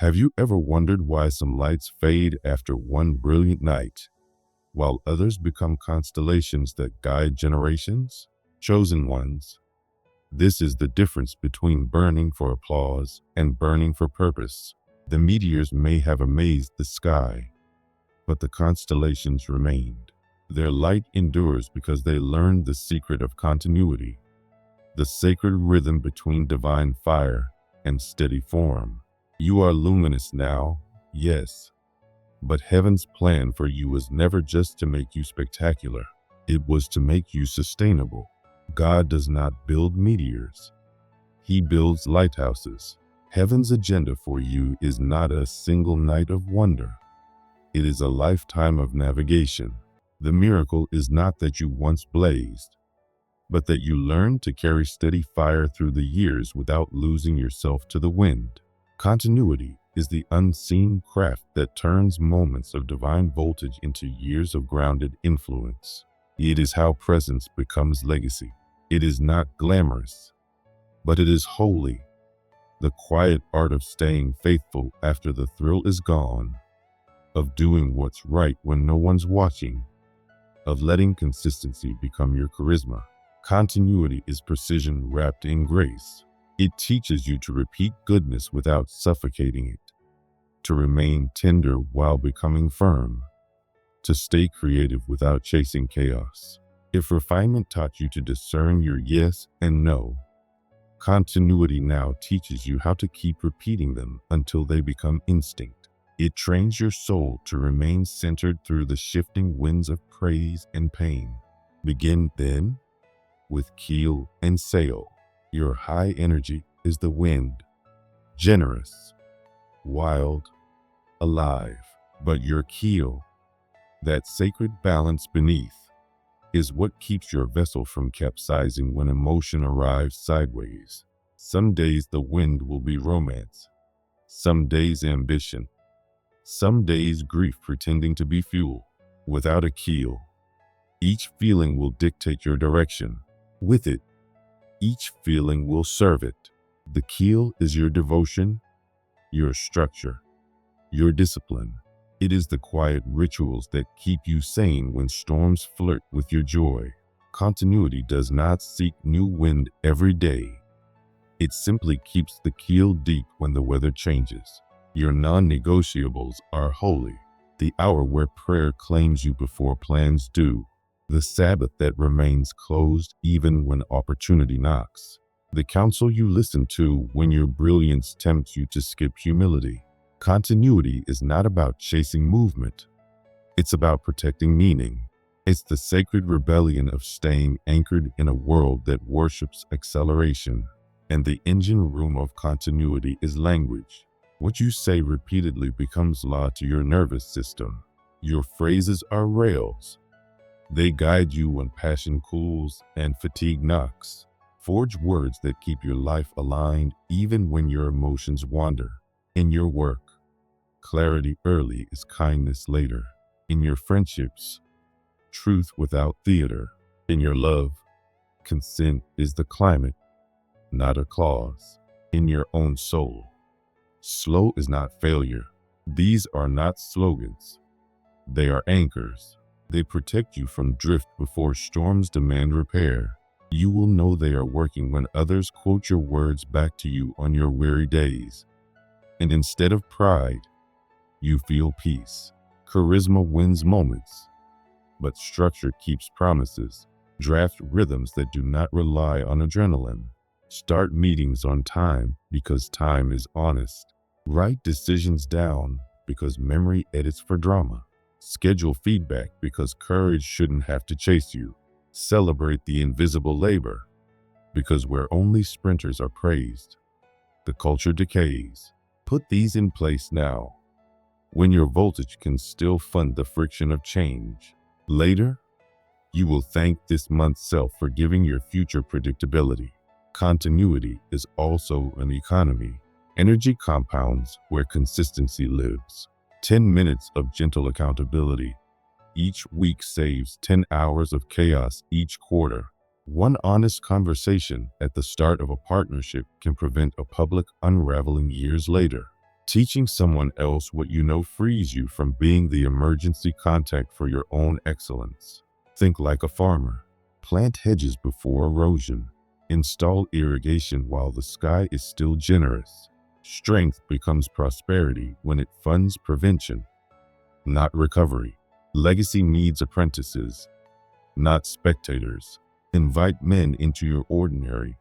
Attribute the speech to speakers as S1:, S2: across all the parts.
S1: Have you ever wondered why some lights fade after one brilliant night, while others become constellations that guide generations? Chosen ones. This is the difference between burning for applause and burning for purpose. The meteors may have amazed the sky, but the constellations remained. Their light endures because they learned the secret of continuity, the sacred rhythm between divine fire and steady form. You are luminous now, yes, but heaven's plan for you was never just to make you spectacular. It was to make you sustainable. God does not build meteors. He builds lighthouses. Heaven's agenda for you is not a single night of wonder. It is a lifetime of navigation. The miracle is not that you once blazed, but that you learned to carry steady fire through the years without losing yourself to the wind. Continuity is the unseen craft that turns moments of divine voltage into years of grounded influence. It is how presence becomes legacy. It is not glamorous, but it is holy. The quiet art of staying faithful after the thrill is gone, of doing what's right when no one's watching, of letting consistency become your charisma. Continuity is precision wrapped in grace. It teaches you to repeat goodness without suffocating it, to remain tender while becoming firm, to stay creative without chasing chaos. If refinement taught you to discern your yes and no, continuity now teaches you how to keep repeating them until they become instinct. It trains your soul to remain centered through the shifting winds of praise and pain. Begin then with keel and sail. Your high energy is the wind, generous, wild, alive. But your keel, that sacred balance beneath, is what keeps your vessel from capsizing when emotion arrives sideways. Some days the wind will be romance, some days ambition, some days grief pretending to be fuel. Without a keel, each feeling will dictate your direction. With it, each feeling will serve it. The keel is your devotion, your structure, your discipline. It is the quiet rituals that keep you sane when storms flirt with your joy. Continuity does not seek new wind every day. It simply keeps the keel deep when the weather changes. Your non-negotiables are holy. The hour where prayer claims you before plans do. The Sabbath that remains closed even when opportunity knocks. The counsel you listen to when your brilliance tempts you to skip humility. Continuity is not about chasing movement. It's about protecting meaning. It's the sacred rebellion of staying anchored in a world that worships acceleration. And the engine room of continuity is language. What you say repeatedly becomes law to your nervous system. Your phrases are rails. They guide you when passion cools and fatigue knocks. Forge words that keep your life aligned even when your emotions wander. In your work, clarity early is kindness later. In your friendships, truth without theater. In your love, consent is the climate, not a clause. In your own soul, slow is not failure. These are not slogans. They are anchors. They protect you from drift before storms demand repair. You will know they are working when others quote your words back to you on your weary days. And instead of pride, you feel peace. Charisma wins moments, but structure keeps promises. Draft rhythms that do not rely on adrenaline. Start meetings on time because time is honest. Write decisions down because memory edits for drama. Schedule feedback because courage shouldn't have to chase you. Celebrate the invisible labor because where only sprinters are praised, the culture decays. Put these in place now, when your voltage can still fund the friction of change. Later, you will thank this month's self for giving your future predictability. Continuity is also an economy. Energy compounds where consistency lives. 10 minutes of gentle accountability each week saves 10 hours of chaos each quarter. One honest conversation at the start of a partnership can prevent a public unraveling years later. Teaching someone else what you know frees you from being the emergency contact for your own excellence. Think like a farmer. Plant hedges before erosion. Install irrigation while the sky is still generous. Strength becomes prosperity when it funds prevention, not recovery. Legacy needs apprentices, not spectators. Invite men into your ordinary,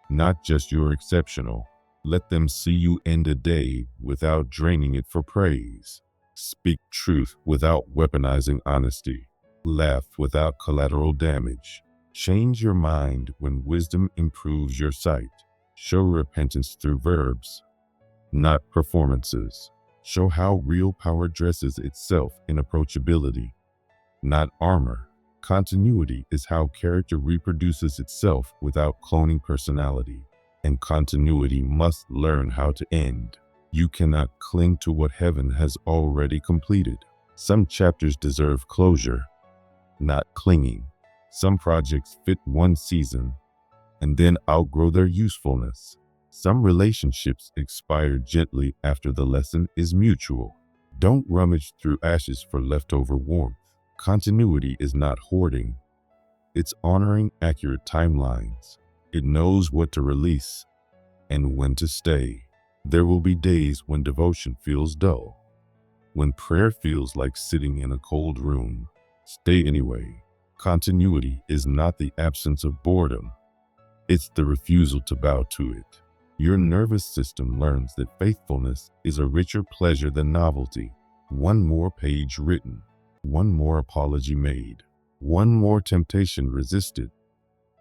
S1: not just your exceptional. Let them see you end a day without draining it for praise. Speak truth without weaponizing honesty. Laugh without collateral damage. Change your mind when wisdom improves your sight. Show repentance through verbs, not performances. Show how real power dresses itself in approachability, not armor. Continuity is how character reproduces itself without cloning personality. And continuity must learn how to end. You cannot cling to what heaven has already completed. Some chapters deserve closure, not clinging. Some projects fit one season and then outgrow their usefulness. Some relationships expire gently after the lesson is mutual. Don't rummage through ashes for leftover warmth. Continuity is not hoarding. It's honoring accurate timelines. It knows what to release and when to stay. There will be days when devotion feels dull, when prayer feels like sitting in a cold room. Stay anyway. Continuity is not the absence of boredom. It's the refusal to bow to it. Your nervous system learns that faithfulness is a richer pleasure than novelty. One more page written, one more apology made, one more temptation resisted,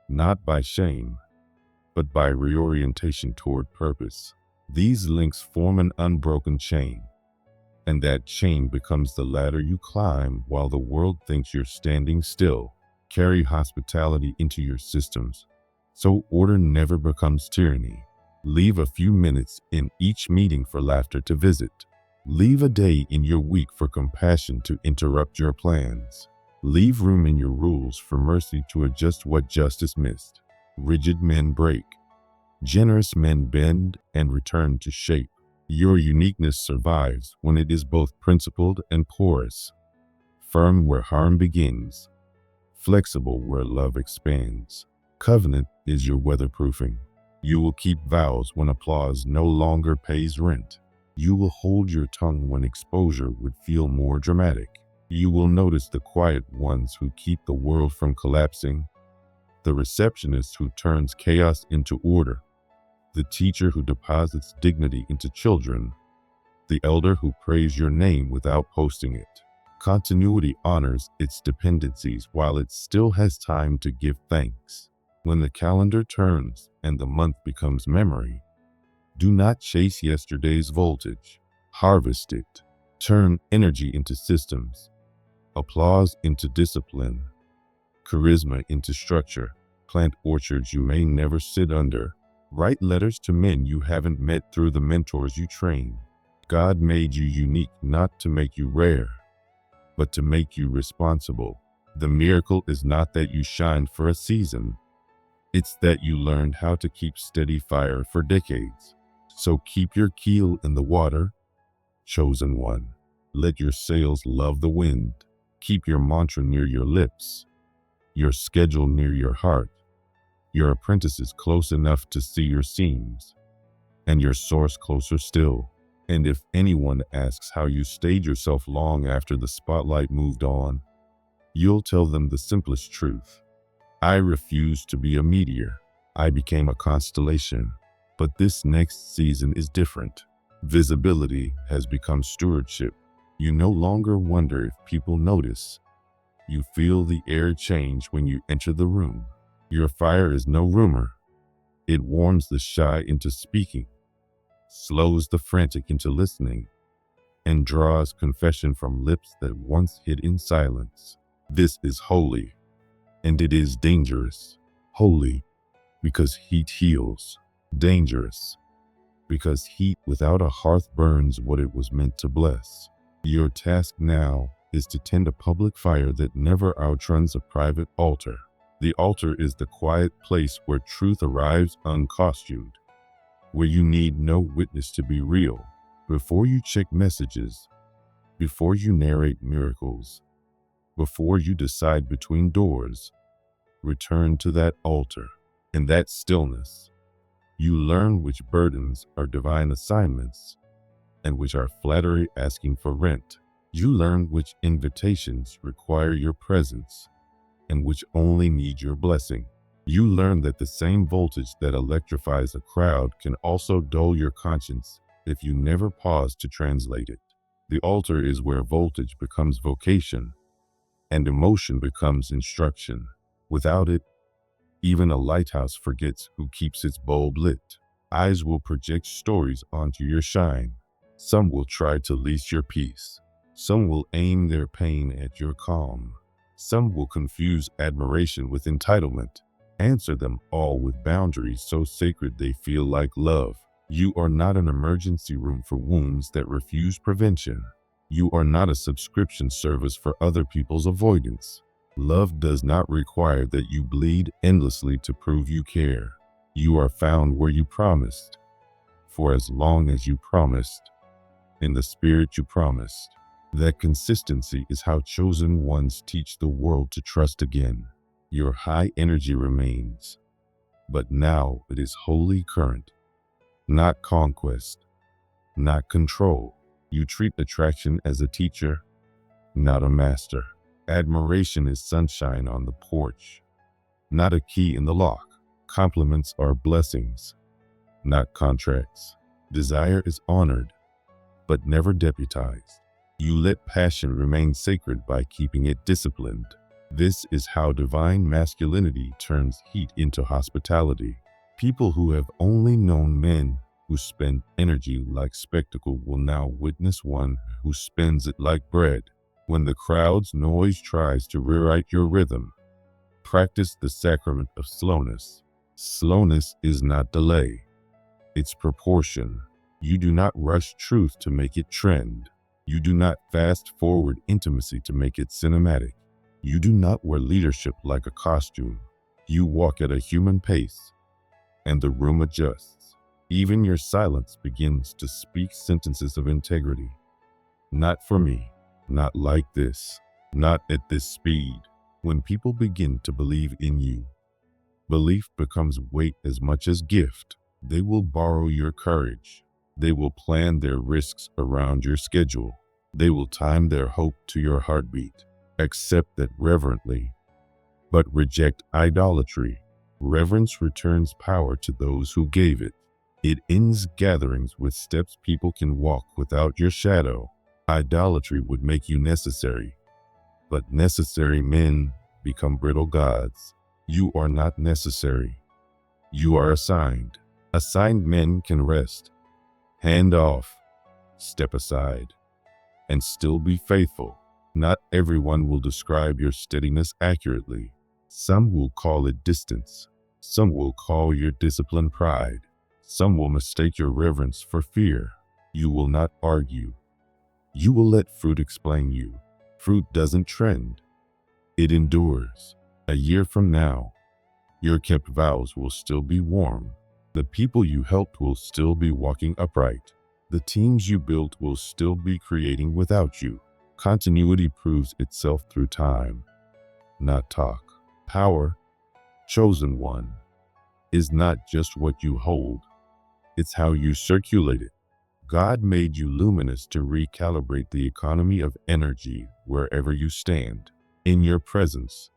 S1: not by shame, but by reorientation toward purpose. These links form an unbroken chain, and that chain becomes the ladder you climb while the world thinks you're standing still. Carry hospitality into your systems, so order never becomes tyranny. Leave a few minutes in each meeting for laughter to visit. Leave a day in your week for compassion to interrupt your plans. Leave room in your rules for mercy to adjust what justice missed. Rigid men break. Generous men bend and return to shape. Your uniqueness survives when it is both principled and porous. Firm where harm begins. Flexible where love expands. Covenant is your weatherproofing. You will keep vows when applause no longer pays rent. You will hold your tongue when exposure would feel more dramatic. You will notice the quiet ones who keep the world from collapsing. The receptionist who turns chaos into order, the teacher who deposits dignity into children, the elder who prays your name without posting it. Continuity honors its dependencies while it still has time to give thanks. When the calendar turns and the month becomes memory, do not chase yesterday's voltage. Harvest it. Turn energy into systems, applause into discipline, charisma into structure. Plant orchards you may never sit under. Write letters to men you haven't met through the mentors you train. God made you unique not to make you rare, but to make you responsible. The miracle is not that you shined for a season. It's that you learned how to keep steady fire for decades. So keep your keel in the water, chosen one. Let your sails love the wind. Keep your mantra near your lips, your schedule near your heart, your apprentices close enough to see your seams, and your source closer still. And if anyone asks how you stayed yourself long after the spotlight moved on, you'll tell them the simplest truth. I refused to be a meteor. I became a constellation. But this next season is different. Visibility has become stewardship. You no longer wonder if people notice. You feel the air change when you enter the room. Your fire is no rumor. It warms the shy into speaking, slows the frantic into listening, and draws confession from lips that once hid in silence. This is holy, and it is dangerous. Holy, because heat heals. Dangerous, because heat without a hearth burns what it was meant to bless. Your task now is to tend a public fire that never outruns a private altar. The altar is the quiet place where truth arrives uncostumed, where you need no witness to be real. Before you check messages, before you narrate miracles, before you decide between doors, return to that altar. In that stillness, you learn which burdens are divine assignments and which are flattery asking for rent. You learn which invitations require your presence and which only need your blessing. You learn that the same voltage that electrifies a crowd can also dull your conscience if you never pause to translate it. The altar is where voltage becomes vocation and emotion becomes instruction. Without it, even a lighthouse forgets who keeps its bulb lit. Eyes will project stories onto your shine. Some will try to lease your peace. Some will aim their pain at your calm. Some will confuse admiration with entitlement. Answer them all with boundaries so sacred they feel like love. You are not an emergency room for wounds that refuse prevention. You are not a subscription service for other people's avoidance. Love does not require that you bleed endlessly to prove you care. You are found where you promised, for as long as you promised, in the spirit you promised. That consistency is how chosen ones teach the world to trust again. Your high energy remains, but now it is wholly current, not conquest, not control. You treat attraction as a teacher, not a master. Admiration is sunshine on the porch, not a key in the lock. Compliments are blessings, not contracts. Desire is honored, but never deputized. You let passion remain sacred by keeping it disciplined. This is how divine masculinity turns heat into hospitality. People who have only known men who spend energy like spectacle will now witness one who spends it like bread. When the crowd's noise tries to rewrite your rhythm, practice the sacrament of slowness. Slowness is not delay, it's proportion. You do not rush truth to make it trend. You do not fast forward intimacy to make it cinematic. You do not wear leadership like a costume. You walk at a human pace, and the room adjusts. Even your silence begins to speak sentences of integrity. Not for me, not like this, not at this speed. When people begin to believe in you, belief becomes weight as much as gift. They will borrow your courage. They will plan their risks around your schedule. They will time their hope to your heartbeat. Accept that reverently, but reject idolatry. Reverence returns power to those who gave it. It ends gatherings with steps people can walk without your shadow. Idolatry would make you necessary, but necessary men become brittle gods. You are not necessary. You are assigned. Assigned men can rest, hand off, step aside, and still be faithful. Not everyone will describe your steadiness accurately. Some will call it distance. Some will call your discipline pride. Some will mistake your reverence for fear. You will not argue. You will let fruit explain you. Fruit doesn't trend. It endures. A year from now, your kept vows will still be warm. The people you helped will still be walking upright. The teams you built will still be creating without you. Continuity proves itself through time, not talk. Power, chosen one, is not just what you hold, it's how you circulate it. God made you luminous to recalibrate the economy of energy wherever you stand. In your presence,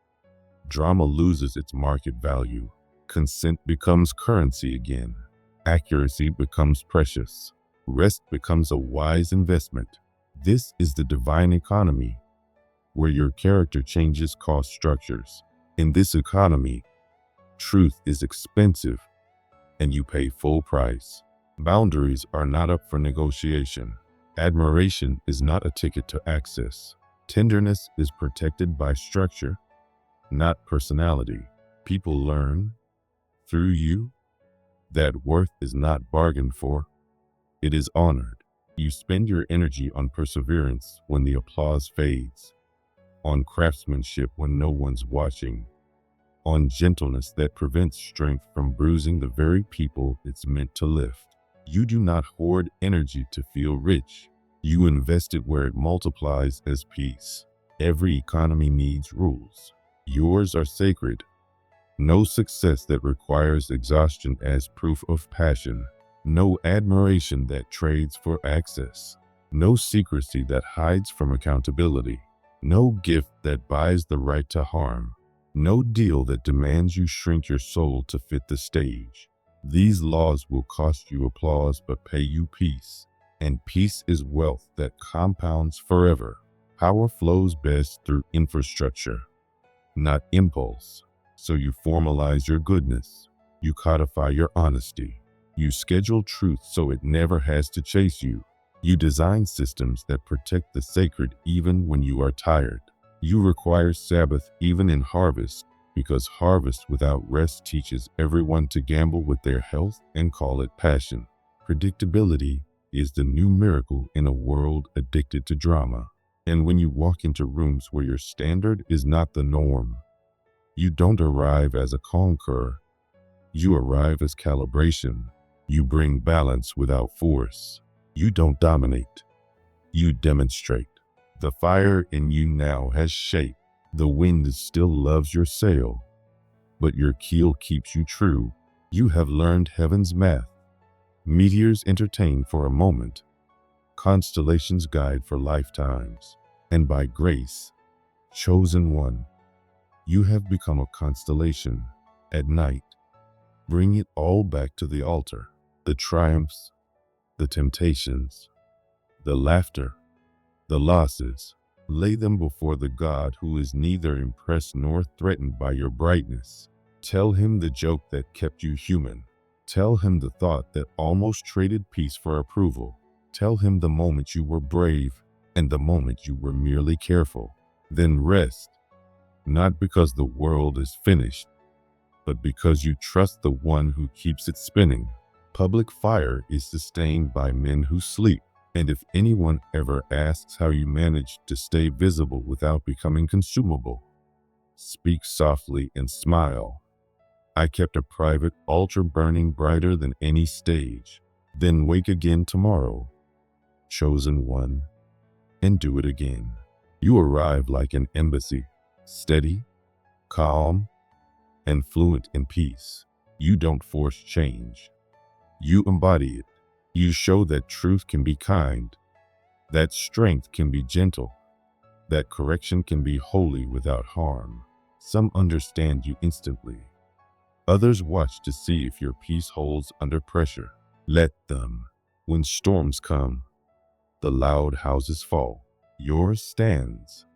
S1: drama loses its market value. Consent becomes currency again. Accuracy becomes precious. Rest becomes a wise investment. This is the divine economy, where your character changes cost structures. In this economy, truth is expensive, and you pay full price. Boundaries are not up for negotiation. Admiration is not a ticket to access. Tenderness is protected by structure, not personality. People learn, through you, that worth is not bargained for, it is honored. You spend your energy on perseverance when the applause fades, on craftsmanship when no one's watching, on gentleness that prevents strength from bruising the very people it's meant to lift. You do not hoard energy to feel rich. You invest it where it multiplies as peace. Every economy needs rules. Yours are sacred. No success that requires exhaustion as proof of passion. No admiration that trades for access. No secrecy that hides from accountability. No gift that buys the right to harm. No deal that demands you shrink your soul to fit the stage. These laws will cost you applause but pay you peace. And peace is wealth that compounds forever. Power flows best through infrastructure, not impulse. So you formalize your goodness. You codify your honesty. You schedule truth so it never has to chase you. You design systems that protect the sacred even when you are tired. You require Sabbath even in harvest, because harvest without rest teaches everyone to gamble with their health and call it passion. Predictability is the new miracle in a world addicted to drama. And when you walk into rooms where your standard is not the norm, you don't arrive as a conqueror. You arrive as calibration. You bring balance without force. You don't dominate. You demonstrate. The fire in you now has shape. The wind still loves your sail, but your keel keeps you true. You have learned heaven's math. Meteors entertain for a moment. Constellations guide for lifetimes. And by grace, chosen one, you have become a constellation. At night, bring it all back to the altar. The triumphs, the temptations, the laughter, the losses. Lay them before the God who is neither impressed nor threatened by your brightness. Tell him the joke that kept you human. Tell him the thought that almost traded peace for approval. Tell him the moment you were brave and the moment you were merely careful. Then rest, not because the world is finished, but because you trust the one who keeps it spinning. Public fire is sustained by men who sleep. And if anyone ever asks how you manage to stay visible without becoming consumable, speak softly and smile. I kept a private altar burning brighter than any stage. Then wake again tomorrow, chosen one, and do it again. You arrive like an embassy, steady, calm, and fluent in peace. You don't force change. You embody it. You show that truth can be kind, that strength can be gentle, that correction can be holy without harm. Some understand you instantly. Others watch to see if your peace holds under pressure. Let them. When storms come, the loud houses fall. Yours stands.